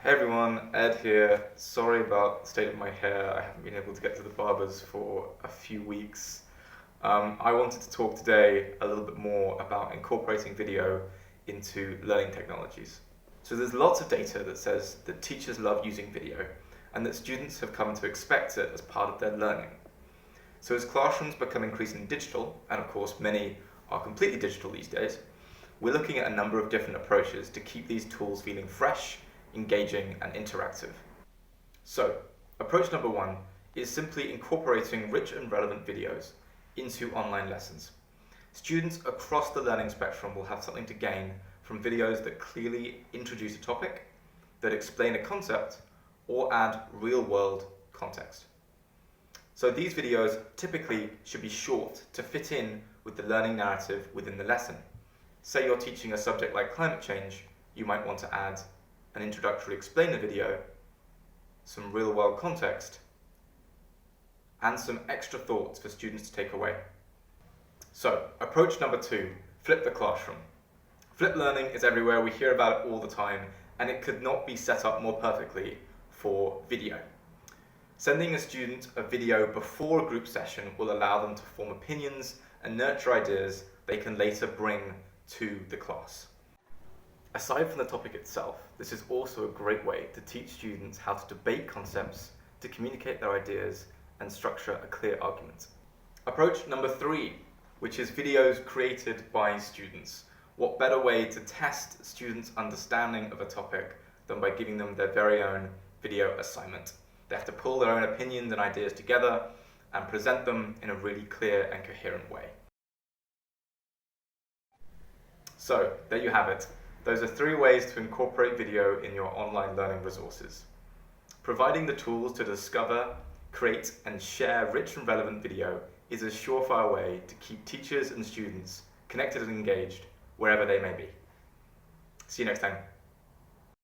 Hey everyone, Ed here. Sorry about the state of my hair. I haven't been able to get to the barbers for a few weeks. I wanted to talk today a little bit more about incorporating video into learning technologies. So there's lots of data that says that teachers love using video and that students have come to expect it as part of their learning. So as classrooms become increasingly digital, and of course many are completely digital these days, we're looking at a number of different approaches to keep these tools feeling fresh, engaging and interactive. So, approach number one is simply incorporating rich and relevant videos into online lessons. Students across the learning spectrum will have something to gain from videos that clearly introduce a topic, that explain a concept, or add real-world context. So these videos typically should be short to fit in with the learning narrative within the lesson. Say you're teaching a subject like climate change, you might want to add an introductory explainer video, some real-world context, and some extra thoughts for students to take away. So, approach number two, flip the classroom. Flipped learning is everywhere, we hear about it all the time, and it could not be set up more perfectly for video. Sending a student a video before a group session will allow them to form opinions and nurture ideas they can later bring to the class. Aside from the topic itself, this is also a great way to teach students how to debate concepts, to communicate their ideas, and structure a clear argument. Approach number three, which is videos created by students. What better way to test students' understanding of a topic than by giving them their very own video assignment? They have to pull their own opinions and ideas together and present them in a really clear and coherent way. So, there you have it. Those are three ways to incorporate video in your online learning resources. Providing the tools to discover, create, and share rich and relevant video is a surefire way to keep teachers and students connected and engaged wherever they may be. See you next time.